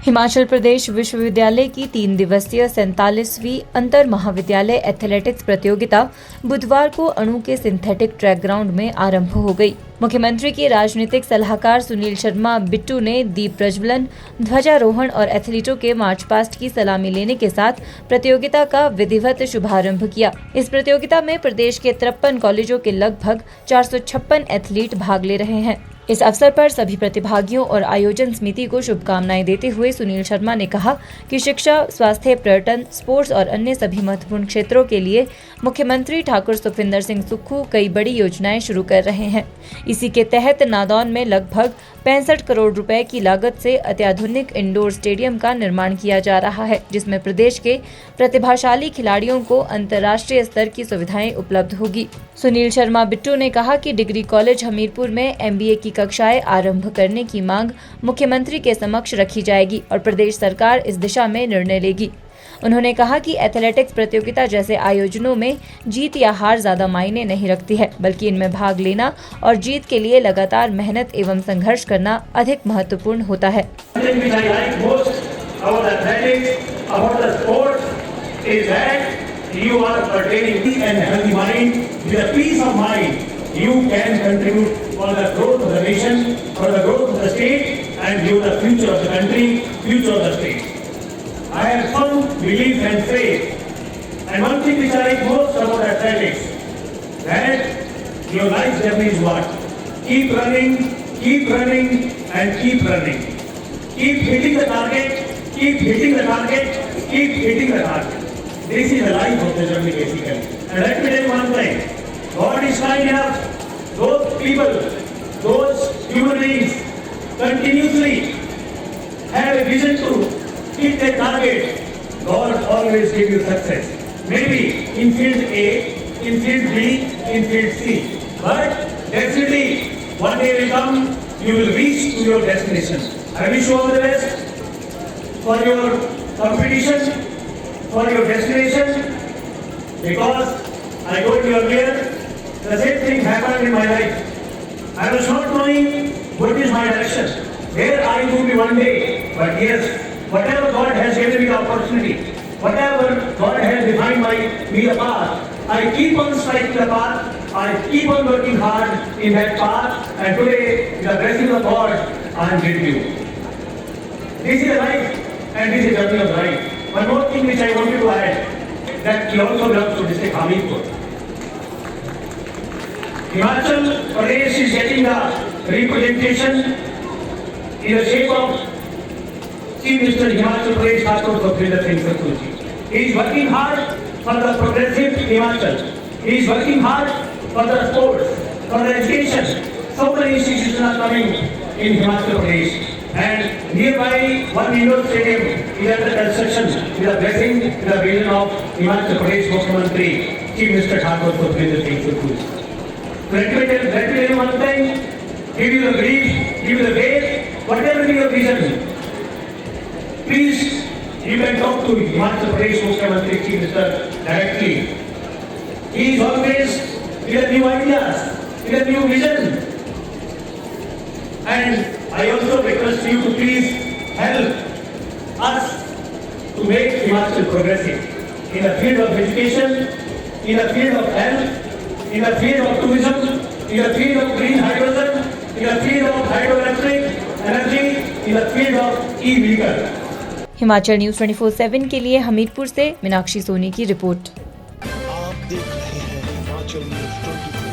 हिमाचल प्रदेश विश्वविद्यालय की 3 दिवसीय 47वीं अंतर महाविद्यालय एथलेटिक्स प्रतियोगिता बुधवार को अणु के सिंथेटिक ट्रैक ग्राउंड में आरंभ हो गई। मुख्यमंत्री के राजनीतिक सलाहकार सुनील शर्मा बिट्टू ने दीप प्रज्वलन, ध्वजारोहण और एथलीटों के मार्च पास्ट की सलामी लेने के साथ प्रतियोगिता का विधिवत शुभारंभ किया। इस प्रतियोगिता में प्रदेश के 53 कॉलेजों के लगभग 456 एथलीट भाग ले रहे हैं। इस अवसर पर सभी प्रतिभागियों और आयोजन समिति को शुभकामनाएं देते हुए सुनील शर्मा ने कहा कि शिक्षा, स्वास्थ्य, पर्यटन, स्पोर्ट्स और अन्य सभी महत्वपूर्ण क्षेत्रों के लिए मुख्यमंत्री ठाकुर सुखविंदर सिंह सुक्खू कई बड़ी योजनाएं शुरू कर रहे हैं। इसी के तहत नादौन में लगभग 65 करोड़ रुपए की लागत से अत्याधुनिक इंडोर स्टेडियम का निर्माण किया जा रहा है, जिसमें प्रदेश के प्रतिभाशाली खिलाड़ियों को अंतर्राष्ट्रीय स्तर की सुविधाएं उपलब्ध होगी। सुनील शर्मा बिट्टू ने कहा कि डिग्री कॉलेज हमीरपुर में MBA की कक्षाएं आरंभ करने की मांग मुख्यमंत्री के समक्ष रखी जाएगी और प्रदेश सरकार इस दिशा में निर्णय लेगी। उन्होंने कहा कि एथलेटिक्स प्रतियोगिता जैसे आयोजनों में जीत या हार ज्यादा मायने नहीं रखती है, बल्कि इनमें भाग लेना और जीत के लिए लगातार मेहनत एवं संघर्ष करना अधिक महत्वपूर्ण होता है। You can contribute for the growth of the nation, for the growth of the state, and you the future of the country, future of the state. I have firm belief and faith. And one thing which I like most about athletics, that your life journey is what? Keep running, and keep running. Keep hitting the target, keep hitting the target, keep hitting the target. This is the life of the journey basically. And let me tell you one thing. God is kind enough, those people, those human beings continuously have a vision to hit their target. God always gives you success. Maybe in field A, in field B, in field C. But definitely one day will come, you will reach to your destination. I wish you all the best for your competition, for your destination, because I told you earlier, the same thing happened in my life. I was not knowing what is my direction, where I will be one day. But yes, whatever God has given me the opportunity, whatever God has defined me a path, I keep on striking the path, I keep on working hard in that path, and today, with the blessing of God, I am with you. This is life, and this is the journey of life. One more thing which I wanted to add, that he also belongs to district Hamirpur. Himachal Pradesh is getting a representation in the shape of Chief Minister Himachal Pradesh Thakur Sukhvinder Singh Sukhu ji. He is working hard for the progressive Himachal. He is working hard for the sports, for the education. So many institutions are coming in Himachal Pradesh. And nearby one indoor stadium is under construction with the blessing, with the vision of Himachal Pradesh Mukhyamantri Chief Minister Thakur Sukhvinder Singh Sukhu ji. Let me tell you one thing, give you the belief, give you the faith, whatever be your vision. Please, you can talk to Himachal Pradesh Mukhyamantri Chief Minister directly. He is always with new ideas, with a new vision. And I also request you to please help us to make Himachal progressive in the field of education, in the field of health, in the field of tourism, in the field of green hydrogen, in the field of hydroelectric energy, in the field of e-vehicle. Himachal news 24/7 के लिए हमीरपुर से मीनाक्षी सोनी की report. आप देख रहे हैं Himachal news 24।